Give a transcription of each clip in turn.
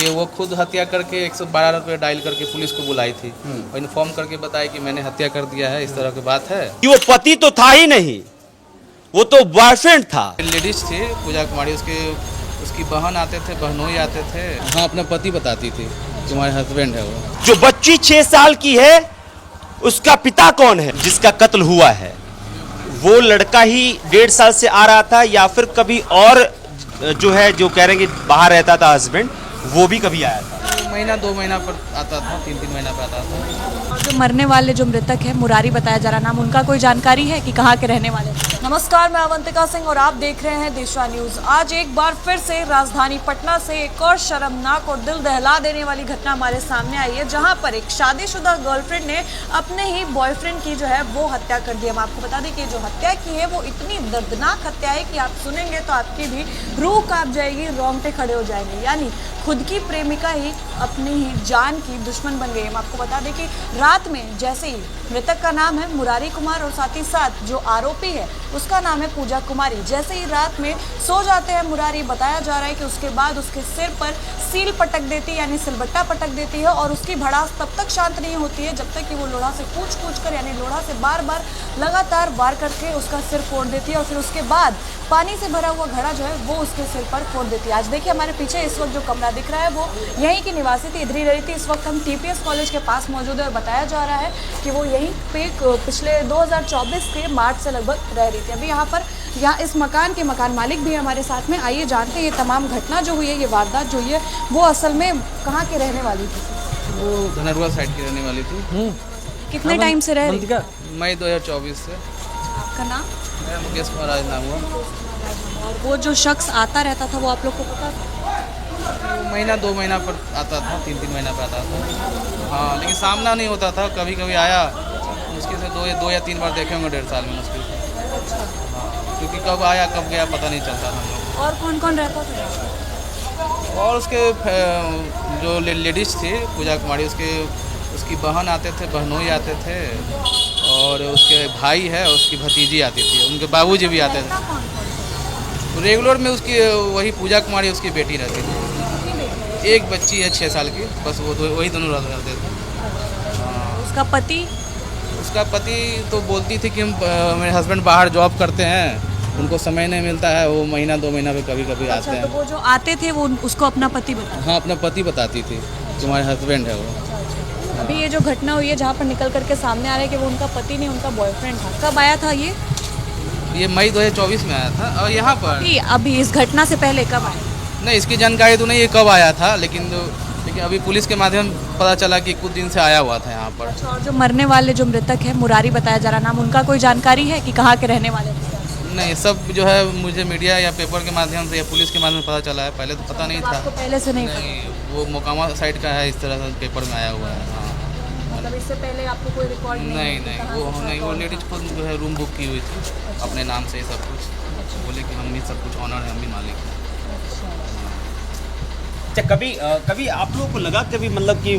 कि वो खुद हत्या करके 112 रुपये डायल करके पुलिस को बुलाई थी और इन्फॉर्म करके बताया कि मैंने हत्या कर दिया है, इस तरह की बात है। कि वो पति तो था ही नहीं, वो तो बॉयफ्रेंड था। लेडीज थी पूजा कुमारी, उसकी बहन आते थे, बहनोई आते थे। हाँ, अपना पति बताती थी कि हमारे हस्बैंड है वो। जो बच्ची 6 साल की है उसका पिता कौन है जिसका कत्ल हुआ है? वो लड़का ही 1.5 साल से आ रहा था या फिर कभी और जो है जो कह रहे हैं कि बाहर रहता था हस्बैंड, वो भी कभी आया था? महीना 2 महीना पर आता था, 3 महीना पर आता था। और जो मरने वाले जो मृतक है मुरारी बताया जा रहा नाम, उनका कोई जानकारी है कि कहाँ के रहने वाले? नमस्कार, मैं अवंतिका सिंह और आप देख रहे हैं देशवा न्यूज। आज एक बार फिर से राजधानी पटना से एक और शर्मनाक और दिल दहला देने वाली घटना हमारे सामने आई है, जहां पर एक शादीशुदा गर्लफ्रेंड ने अपने ही बॉयफ्रेंड की जो है वो हत्या कर दी। हम आपको बता दें कि जो हत्या की है वो इतनी दर्दनाक हत्या है कि आप सुनेंगे तो आपकी भी रूह कांप जाएगी, रोंगटे खड़े हो जाएंगे। यानी खुद की प्रेमिका ही अपनी ही जान की दुश्मन बन गई। हम आपको बता दें कि रात में जैसे ही, मृतक का नाम है मुरारी कुमार और साथ ही साथ जो आरोपी है उसका नाम है पूजा कुमारी, जैसे ही रात में सो जाते हैं मुरारी, बताया जा रहा है कि उसके बाद उसके सिर पर सील पटक देती यानी सिलबट्टा पटक देती है और उसकी भड़ास तब तक शांत नहीं होती है जब तक कि वो लोढ़ा से पूछ कर यानी लोढ़ा से बार बार लगातार वार करके उसका सिर फोड़ देती है और फिर उसके बाद पानी से भरा हुआ घड़ा जो है वो उसके सिर पर फोड़ देती है। आज देखिए हमारे पीछे इस वक्त जो कमरा दिख रहा है वो यहीं की निवासी थी, इधर ही रही थी। इस वक्त हम टीपीएस कॉलेज के पास मौजूद है और बताया जा रहा है कि वो यहीं पे पिछले 2024 के मार्च से लगभग रह रही थी। अभी यहाँ इस मकान के मकान मालिक भी हमारे साथ में, आइए जानते हैं ये तमाम घटना जो हुई है, ये वारदात जो हुई है वो असल में कहाँ के रहने वाली थी? वो धनरुआ साइड की रहने वाली थी। कितने टाइम से रह रही? मई 2024 से। आपका नाम? मेरा मुकेश कुमार नाम हुआ। और वो जो शख्स आता रहता था वो आप लोग को पता था? वो महीना 2 महीना पर आता था, 3 महीना पर आता था। हाँ, लेकिन सामना नहीं होता था। कभी कभी आया, मुश्किल से 2 या 3 बार देखे होंगे 1.5 साल में मुश्किल से। हाँ, क्योंकि कब आया कब गया पता नहीं चलता था हम लोग। और कौन कौन रहता था? और उसके जो लेडीज थी पूजा कुमारी, उसकी बहन आते थे, बहनोई आते थे और उसके भाई है, उसकी भतीजी आती थी, उनके बाबूजी भी आते थे। रेगुलर में उसकी वही पूजा कुमारी उसकी बेटी रहती थी। एक बच्ची है 6 साल की, बस वही दोनों रहते थे। उसका पति तो बोलती थी कि मेरे हस्बैंड बाहर जॉब करते हैं, उनको समय नहीं मिलता है, वो महीना 2 महीना पे कभी कभी आते हैं। तो वो जो आते थे वो उसको अपना पति बताया? हाँ, अपना पति बताती थी कि हमारे हस्बैंड है वो। अभी ये जो घटना हुई है जहाँ पर निकल करके सामने आ रहा है कि वो उनका पति नहीं उनका बॉयफ्रेंड था, कब आया था ये मई 2024 में आया था। और यहाँ पर अभी इस घटना से पहले कब आया? नहीं, इसकी जानकारी तो नहीं है कब आया था, लेकिन अभी पुलिस के माध्यम पता चला कि कुछ दिन से आया हुआ था यहाँ पर। और जो मरने वाले जो मृतक है मुरारी बताया जा रहा नाम, उनका कोई जानकारी है कि कहाँ के रहने वाले थे? नहीं, सब जो है मुझे मीडिया या पेपर के माध्यम से या पुलिस के माध्यम से पता चला है, पहले तो पता नहीं था। आपको पहले से नहीं? वो मोकामा साइड का है, इस तरह से पेपर में आया हुआ है। हाँ, मतलब इससे पहले आपको कोई रिकॉर्ड नहीं, वो लेडीज खुद जो है रूम बुक की हुई थी अपने नाम से, सब कुछ बोले कि हम भी सब कुछ ऑनर है, हम भी मालिक हैं। अच्छा, कभी आप लोगों को लगा कभी मतलब कि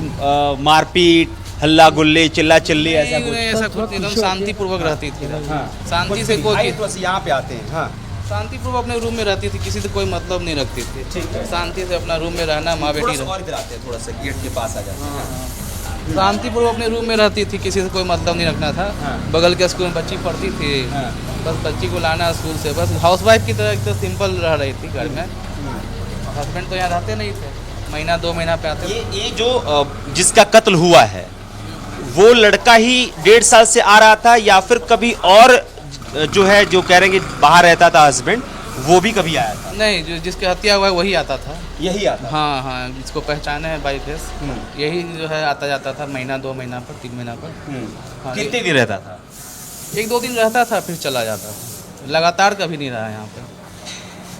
मारपीट, हल्ला गुल्ले, चिल्ला चिल्ली ऐसा कुछ? ऐसा कुछ एकदम शांतिपूर्वक रहती थी। हाँ। शांति से कोई यहाँ पे आते हैं। हाँ, शांतिपूर्वक अपने रूम में रहती थी, किसी से कोई मतलब नहीं रखती थी। ठीक है। शांति से अपना रूम में रहना, माँ बेटी थोड़ा सा गेट के पास आ जाते हैं। शांतिपूर्वक अपने रूम में रहती थी, किसी से कोई मतलब नहीं रखना था। हाँ। बगल के स्कूल में बच्ची पढ़ती थी। हाँ। बस बच्ची को लाना स्कूल से, बस हाउसवाइफ की तरह एक तो सिंपल रह रही थी घर में। हस्बैंड तो यहाँ रहते नहीं थे, महीना 2 महीना पे आते। ये जो जिसका कत्ल हुआ है वो लड़का ही 1.5 साल से आ रहा था या फिर कभी और जो है जो कह रहे हैं कि बाहर रहता था हस्बैंड, वो भी कभी आया था? नहीं, जो जिसकी हत्या हुआ है वही आता था। यही आता? हाँ, जिसको पहचाने है बाई फेस, यही जो है आता जाता था महीना 2 महीना पर, 3 महीना पर। हाँ, कितने दिन रहता था? 1-2 दिन रहता था फिर चला जाता था, लगातार कभी नहीं रहा यहाँ पे।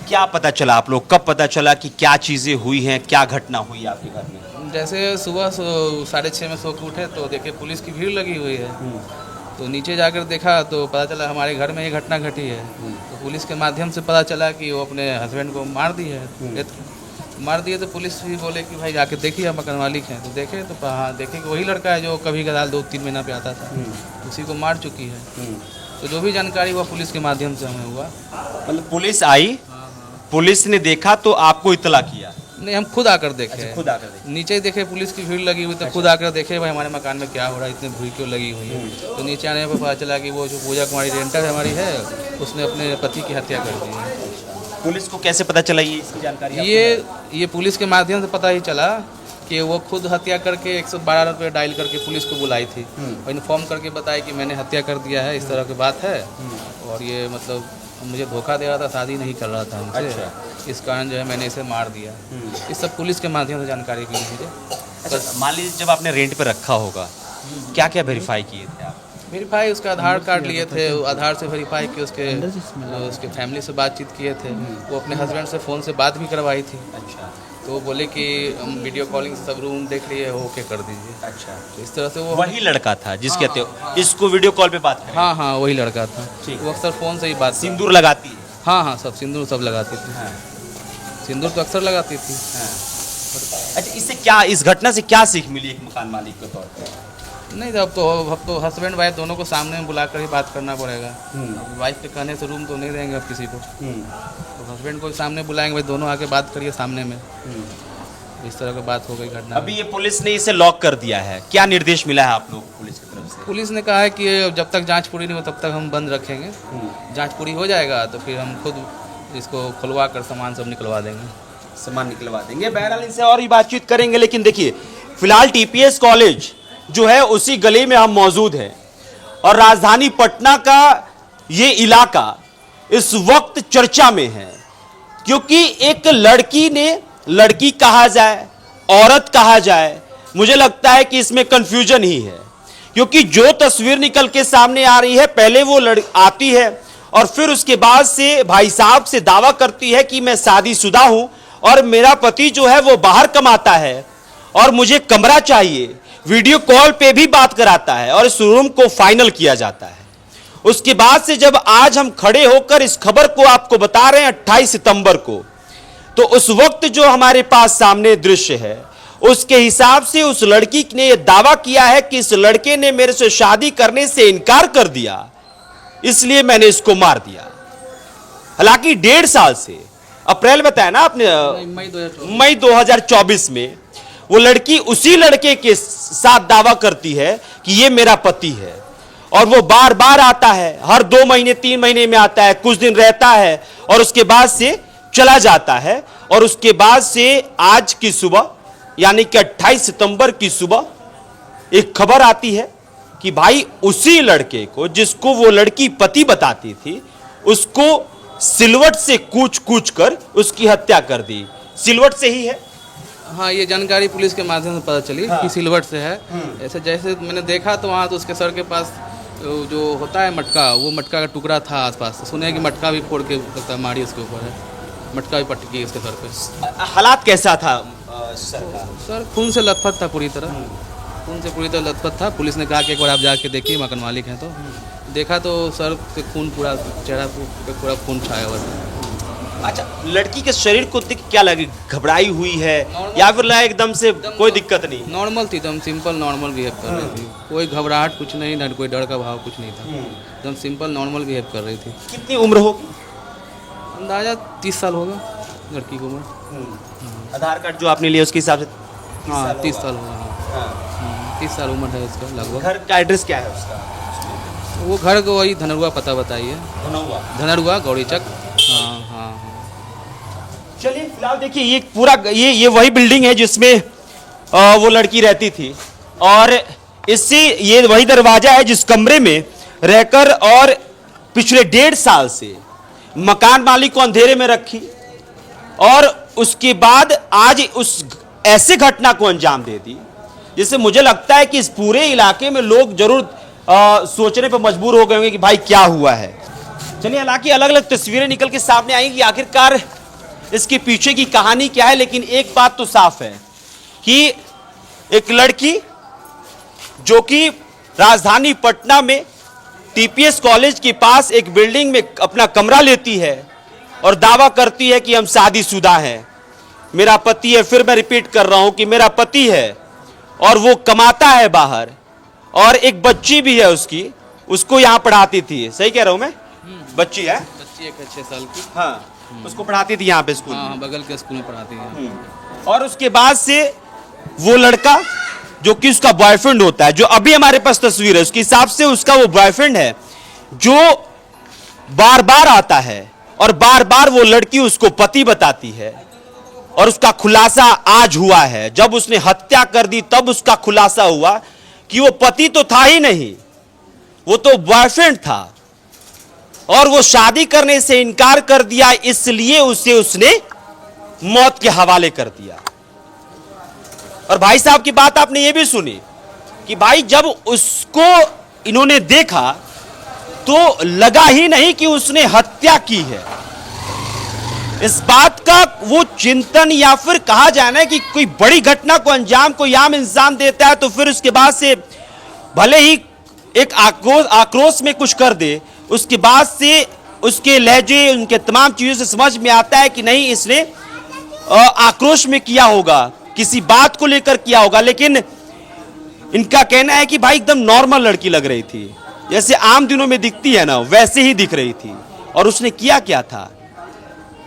क्या पता चला आप लोग, कब पता चला कि क्या चीज़ें हुई हैं, क्या घटना हुई आपके घर में? जैसे सुबह 6:30 में सो के उठे तो देखे पुलिस की भीड़ लगी हुई है, तो नीचे जाकर देखा तो पता चला हमारे घर में ये घटना घटी है। तो पुलिस के माध्यम से पता चला कि वो अपने हस्बैंड को मार दी है। मार दिए तो पुलिस भी बोले कि भाई जाके देखिए, हम मकान मालिक हैं। तो देखे तो हाँ, देखे कि वही लड़का है जो कभी कदाल 2-3 महीना पे आता था, उसी को मार चुकी है। तो जो भी जानकारी हुआ पुलिस के माध्यम से हमें हुआ। मतलब पुलिस आई, पुलिस ने देखा तो आपको इत्तला किया? नहीं, हम खुद आकर देखे हैं। खुद आकर देखे। नीचे देखे पुलिस की भीड़ लगी हुई, तो खुद आकर देखे भाई हमारे मकान में क्या हो रहा है, इतनी भीड़ क्यों लगी हुई है। तो नीचे आने पर पता चला कि वो जो पूजा कुमारी रेंटर हमारी है, उसने अपने पति की हत्या कर दी है। पुलिस को कैसे पता चला ये इसकी जानकारी? ये पुलिस के माध्यम से पता ही चला कि वो खुद हत्या करके 112 रुपये डायल करके पुलिस को बुलाई थी और इन्फॉर्म करके बताया कि मैंने हत्या कर दिया है, इस तरह की बात है। और ये मतलब मुझे धोखा दे रहा था, शादी नहीं कर रहा था हमसे। अच्छा। इस कारण जो है मैंने इसे मार दिया। इस सब पुलिस के माध्यम से जानकारी मिली मुझे। अच्छा, मान लीजिए जब आपने रेंट पे रखा होगा, क्या क्या वेरीफाई किए थे आप? वेरीफाई उसका आधार कार्ड लिए थे, आधार से वेरीफाई कि उसके फैमिली से बातचीत किए थे। वो अपने हस्बैंड से फ़ोन से बात भी करवाई थी। अच्छा। तो वो बोले कि हम वीडियो कॉलिंग से सब रूम देख लिए, ओके कर दीजिए। अच्छा, तो इस तरह से वो वही लड़का था जिसके इसको वीडियो कॉल पे बात करें? हाँ, वही लड़का था। ठीक। वो अक्सर फ़ोन से ही बात। सिंदूर लगाती है? हाँ, सब सिंदूर सब लगाती थी। हाँ। सिंदूर तो अक्सर लगाती थी। अच्छा, इससे क्या, इस घटना से क्या सीख मिली एक मकान मालिक के तौर पर? नहीं, अब तो हस्बैंड वाइफ दोनों को सामने में बुला कर ही बात करना पड़ेगा। वाइफ के कहने से रूम तो नहीं देंगे अब किसी को, तो हस्बैंड को सामने बुलाएंगे, भाई दोनों आके बात करिए सामने में। इस तरह की बात हो गई घटना। अभी ये पुलिस ने इसे लॉक कर दिया है, क्या निर्देश मिला है आप लोग को पुलिस की तरफ से? पुलिस ने कहा है कि जब तक जांच पूरी नहीं हो तब तक हम बंद रखेंगे। जांच पूरी हो जाएगा तो फिर हम खुद इसको खुलवा कर सामान सब निकलवा देंगे। सामान निकलवा देंगे। बहरहाल इनसे और ही बातचीत करेंगे, लेकिन देखिए फिलहाल टीपीएस कॉलेज जो है उसी गली में हम मौजूद हैं और राजधानी पटना का ये इलाका इस वक्त चर्चा में है, क्योंकि एक लड़की ने, लड़की कहा जाए औरत कहा जाए, मुझे लगता है कि इसमें कंफ्यूजन ही है। क्योंकि जो तस्वीर निकल के सामने आ रही है, पहले वो आती है और फिर उसके बाद से भाई साहब से दावा करती है कि मैं शादीशुदा हूं और मेरा पति जो है वो बाहर कमाता है और मुझे कमरा चाहिए। वीडियो कॉल पे भी बात कराता है और इस रूम को फाइनल किया जाता है। उसके बाद से जब आज हम खड़े होकर इस खबर को आपको बता रहे हैं 28 सितंबर को, तो उस वक्त जो हमारे पास सामने दृश्य है उसके हिसाब से उस लड़की ने यह दावा किया है कि इस लड़के ने मेरे से शादी करने से इनकार कर दिया, इसलिए मैंने इसको मार दिया। हालांकि 1.5 साल से, अप्रैल बताया ना आपने, मई 2024 में वो लड़की उसी लड़के के साथ दावा करती है कि ये मेरा पति है और वो बार बार आता है, हर 2 महीने 3 महीने में आता है, कुछ दिन रहता है और उसके बाद से चला जाता है। और उसके बाद से आज की सुबह यानी कि 28 सितंबर की सुबह एक खबर आती है कि भाई उसी लड़के को जिसको वो लड़की पति बताती थी, उसको सिलवट से कूच कर उसकी हत्या कर दी। सिलवट से ही है? हाँ, ये जानकारी पुलिस के माध्यम से पता चली कि सिलवट से है। ऐसे जैसे मैंने देखा तो वहाँ तो उसके सर के पास जो होता है मटका, वो मटका का टुकड़ा था आसपास। तो सुने कि मटका भी फोड़ के लगता है मारी उसके ऊपर है, मटका भी पटकी उसके सर पे। हालात कैसा था सर का? सर खून से लथपथ था पूरी तरह, खून से पूरी तरह लथपथ था। पुलिस ने कहा कि एक बार आप जाके देखिए, मकान मालिक हैं। तो देखा तो सर से खून, पूरा चेहरा पे पूरा खून छाया हुआ था। अच्छा, लड़की के शरीर को देख क्या लगे, घबराई हुई है या फिर लगा एकदम से कोई दिक्कत नहीं? नॉर्मल थी, एकदम सिंपल नॉर्मल बिहेव कर रही थी। कोई घबराहट कुछ नहीं, ना कोई डर का भाव कुछ नहीं था। एकदम सिंपल नॉर्मल बिहेव कर रही थी। कितनी उम्र होगी? अंदाजा 30 साल होगा लड़की की उम्र। आधार कार्ड जो आपने लिया उसके हिसाब से? हाँ, 30 साल होगा। 30 साल उम्र है उसका लगभग। घर का एड्रेस क्या है उसका? वो घर को वही धनरुआ पता बताइए, धनरुआ गौरीचक। हाँ। चलिए फिलहाल देखिए ये पूरा ये वही बिल्डिंग है जिसमें वो लड़की रहती थी और इससे ये वही दरवाजा है जिस कमरे में रहकर और पिछले 1.5 साल से मकान मालिक को अंधेरे में रखी और उसके बाद आज उस ऐसे घटना को अंजाम दे दी, जिससे मुझे लगता है कि इस पूरे इलाके में लोग जरूर सोचने पर मजबूर हो गए होंगे कि भाई क्या हुआ है। चलिए, हालांकि अलग अलग तस्वीरें निकल के सामने आएंगी आखिरकार इसके पीछे की कहानी क्या है, लेकिन एक बात तो साफ है कि एक लड़की जो कि राजधानी पटना में टीपीएस कॉलेज के पास एक बिल्डिंग में अपना कमरा लेती है और दावा करती है कि हम शादीशुदा हैं, मेरा पति है। फिर मैं रिपीट कर रहा हूं कि मेरा पति है और वो कमाता है बाहर और एक बच्ची भी है उसको यहां पढ़ाती थी। सही कह रहा हूं मैं? बच्ची है, बच्ची एक 6 साल की। हाँ। उसको पढ़ाती थी यहाँ पे स्कूल हाँ में। बगल के स्कूल में पढ़ाती है। और उसके बाद से वो लड़का जो कि उसका बॉयफ्रेंड होता है, जो अभी हमारे पास तस्वीर है, उसके हिसाब से उसका वो बॉयफ्रेंड है जो बार बार आता है और बार बार वो लड़की उसको पति बताती है। और उसका खुलासा आज हुआ है, जब उसने हत्या कर दी तब उसका खुलासा हुआ कि वो पति तो था ही नहीं, वो तो बॉयफ्रेंड था और वो शादी करने से इनकार कर दिया, इसलिए उसे उसने मौत के हवाले कर दिया। और भाई साहब की बात आपने ये भी सुनी कि भाई जब उसको इन्होंने देखा तो लगा ही नहीं कि उसने हत्या की है। इस बात का वो चिंतन या फिर कहा जाए ना कि कोई बड़ी घटना को अंजाम कोई आम इंसान देता है तो फिर उसके बाद से भले ही एक आक्रोश में कुछ कर दे, उसके बाद से उसके लहजे, उनके तमाम चीजों से समझ में आता है कि नहीं इसने आक्रोश में किया होगा, किसी बात को लेकर किया होगा। लेकिन इनका कहना है कि भाई एकदम नॉर्मल लड़की लग रही थी, जैसे आम दिनों में दिखती है ना वैसे ही दिख रही थी। और उसने किया क्या था,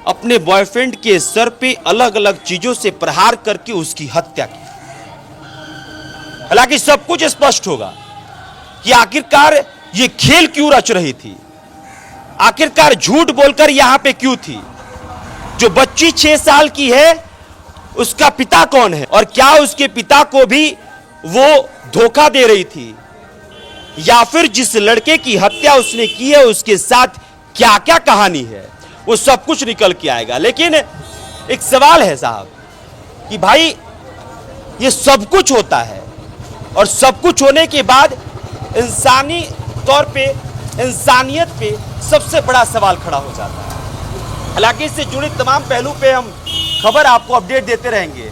अपने बॉयफ्रेंड के सर पे अलग अलग चीजों से प्रहार करके उसकी हत्या की। हालांकि सब कुछ स्पष्ट होगा कि आखिरकार ये खेल क्यों रच रही थी, आखिरकार झूठ बोलकर यहां पे क्यों थी। जो बच्ची 6 साल की है उसका पिता कौन है, और क्या उसके पिता को भी वो धोखा दे रही थी, या फिर जिस लड़के की हत्या उसने की है उसके साथ क्या क्या कहानी है, वो सब कुछ निकल के आएगा। लेकिन एक सवाल है साहब कि भाई ये सब कुछ होता है और सब कुछ होने के बाद इंसानी तौर पे, इंसानियत पे सबसे बड़ा सवाल खड़ा हो जाता है। हालांकि इससे जुड़े तमाम पहलू पे हम खबर आपको अपडेट देते रहेंगे,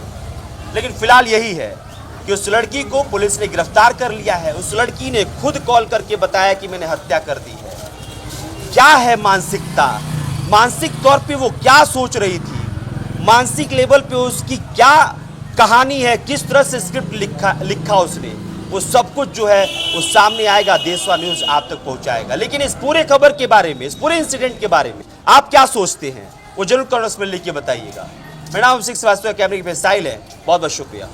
लेकिन फिलहाल यही है कि उस लड़की को पुलिस ने गिरफ्तार कर लिया है। उस लड़की ने खुद कॉल करके बताया कि मैंने हत्या कर दी है। क्या है मानसिकता, मानसिक तौर पे वो क्या सोच रही थी, मानसिक लेवल पे उसकी क्या कहानी है, किस तरह से स्क्रिप्ट लिखा उसने, वो सब कुछ जो है वो सामने आएगा, देशवा न्यूज आप तक पहुंचाएगा। लेकिन इस पूरे खबर के बारे में, इस पूरे इंसिडेंट के बारे में आप क्या सोचते हैं वो जरूर कमेंट्स में लिख के बताइएगा। मेरा नाम अभिषेक श्रीवास्तव, कैमरे पे साहिल है। बहुत बहुत शुक्रिया।